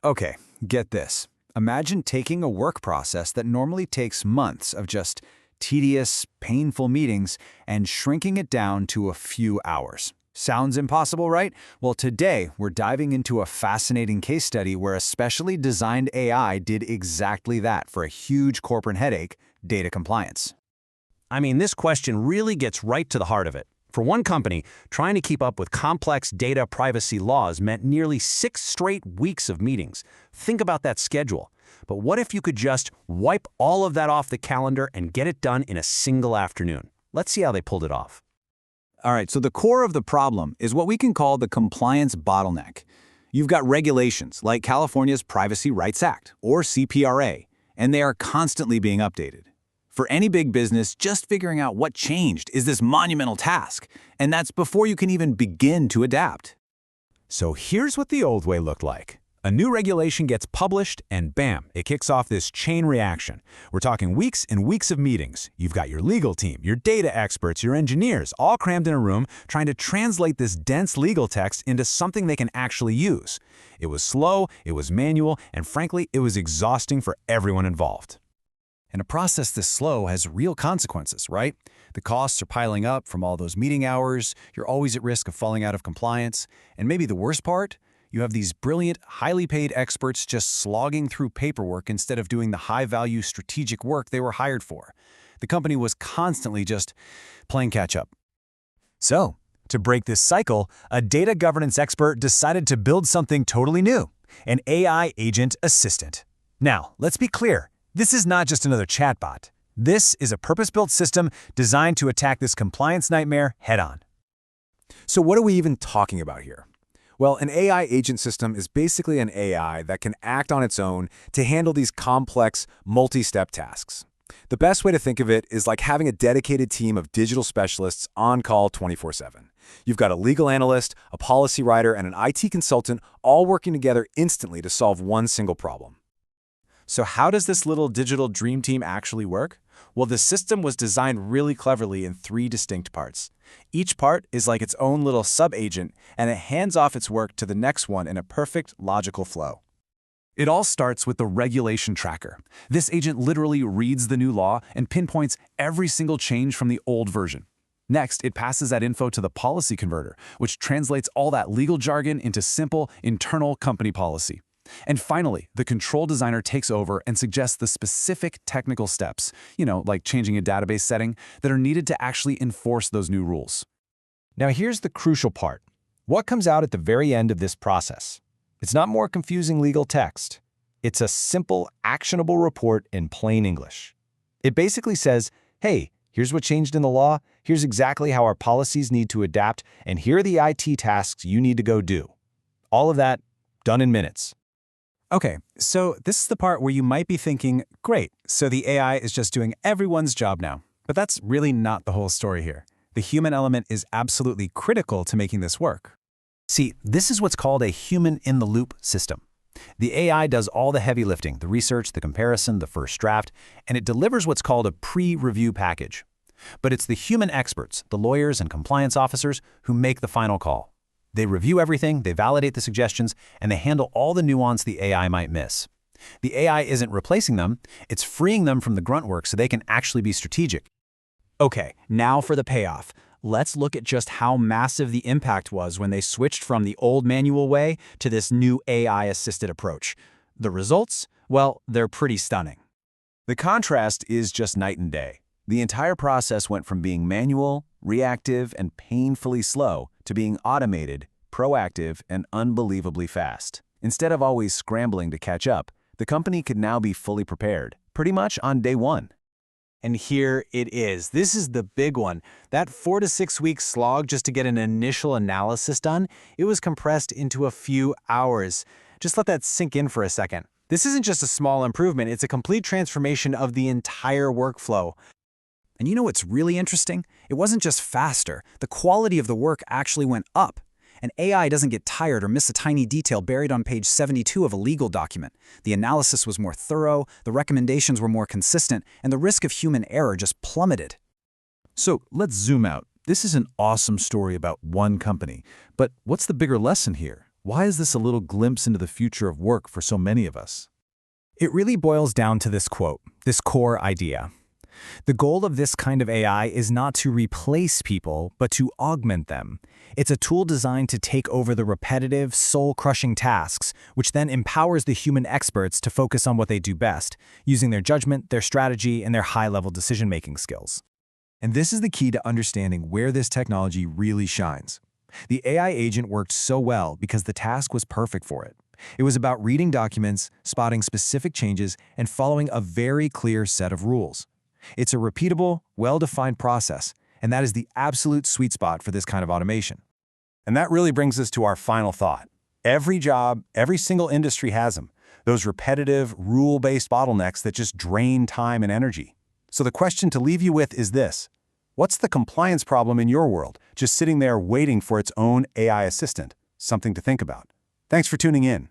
Okay, get this. Imagine taking a work process that normally takes months of just tedious, painful meetings and shrinking it down to a few hours. Sounds impossible, right? Well, today we're diving into a fascinating case study where a specially designed AI did exactly that for a huge corporate headache, data compliance. I mean, this question really gets right to the heart of it. For one company, trying to keep up with complex data privacy laws meant nearly 6 straight weeks of meetings. Think about that schedule. But what if you could just wipe all of that off the calendar and get it done in a single afternoon? Let's see how they pulled it off. All right, so the core of the problem is what we can call the compliance bottleneck. You've got regulations like California's Privacy Rights Act, or CPRA, and they are constantly being updated. For any big business, just figuring out what changed is this monumental task, and that's before you can even begin to adapt. So here's what the old way looked like. A new regulation gets published, and bam, it kicks off this chain reaction. We're talking weeks and weeks of meetings. You've got your legal team, your data experts, your engineers, all crammed in a room trying to translate this dense legal text into something they can actually use. It was slow, it was manual, and frankly, it was exhausting for everyone involved. And a process this slow has real consequences, right? The costs are piling up from all those meeting hours, you're always at risk of falling out of compliance, and maybe the worst part? You have these brilliant, highly paid experts just slogging through paperwork instead of doing the high-value strategic work they were hired for. The company was constantly just playing catch-up. So, to break this cycle, a data governance expert decided to build something totally new, an AI agent assistant. Now, let's be clear. This is not just another chatbot. This is a purpose-built system designed to attack this compliance nightmare head-on. So what are we even talking about here? Well, an AI agent system is basically an AI that can act on its own to handle these complex, multi-step tasks. The best way to think of it is like having a dedicated team of digital specialists on call 24/7. You've got a legal analyst, a policy writer, and an IT consultant all working together instantly to solve one single problem. So how does this little digital dream team actually work? Well, the system was designed really cleverly in 3 distinct parts. Each part is like its own little sub-agent, and it hands off its work to the next one in a perfect, logical flow. It all starts with the regulation tracker. This agent literally reads the new law and pinpoints every single change from the old version. Next, it passes that info to the policy converter, which translates all that legal jargon into simple, internal company policy. And finally, the control designer takes over and suggests the specific technical steps, like changing a database setting, that are needed to actually enforce those new rules. Now here's the crucial part. What comes out at the very end of this process? It's not more confusing legal text. It's a simple, actionable report in plain English. It basically says, hey, here's what changed in the law, here's exactly how our policies need to adapt, and here are the IT tasks you need to go do. All of that done in minutes. Okay, so this is the part where you might be thinking, great, so the AI is just doing everyone's job now. But that's really not the whole story here. The human element is absolutely critical to making this work. See, this is what's called a human-in-the-loop system. The AI does all the heavy lifting, the research, the comparison, the first draft, and it delivers what's called a pre-review package. But it's the human experts, the lawyers and compliance officers, who make the final call. They review everything, they validate the suggestions, and they handle all the nuance the AI might miss. The AI isn't replacing them, it's freeing them from the grunt work so they can actually be strategic. Okay, now for the payoff. Let's look at just how massive the impact was when they switched from the old manual way to this new AI-assisted approach. The results? Well, they're pretty stunning. The contrast is just night and day. The entire process went from being manual, reactive, and painfully slow to being automated, proactive, and unbelievably fast. Instead of always scrambling to catch up, the company could now be fully prepared, pretty much on day one. And here it is. This is the big one. That 4 to 6 week slog just to get an initial analysis done, it was compressed into a few hours. Just let that sink in for a second. This isn't just a small improvement, it's a complete transformation of the entire workflow. And you know what's really interesting? It wasn't just faster. The quality of the work actually went up. An AI doesn't get tired or miss a tiny detail buried on page 72 of a legal document. The analysis was more thorough, the recommendations were more consistent, and the risk of human error just plummeted. So let's zoom out. This is an awesome story about one company. But what's the bigger lesson here? Why is this a little glimpse into the future of work for so many of us? It really boils down to this quote, this core idea. The goal of this kind of AI is not to replace people, but to augment them. It's a tool designed to take over the repetitive, soul-crushing tasks, which then empowers the human experts to focus on what they do best, using their judgment, their strategy, and their high-level decision-making skills. And this is the key to understanding where this technology really shines. The AI agent worked so well because the task was perfect for it. It was about reading documents, spotting specific changes, and following a very clear set of rules. It's a repeatable, well-defined process, and that is the absolute sweet spot for this kind of automation. And that really brings us to our final thought. Every job, every single industry has them. Those repetitive, rule-based bottlenecks that just drain time and energy. So the question to leave you with is this. What's the compliance problem in your world, just sitting there waiting for its own AI assistant? Something to think about. Thanks for tuning in.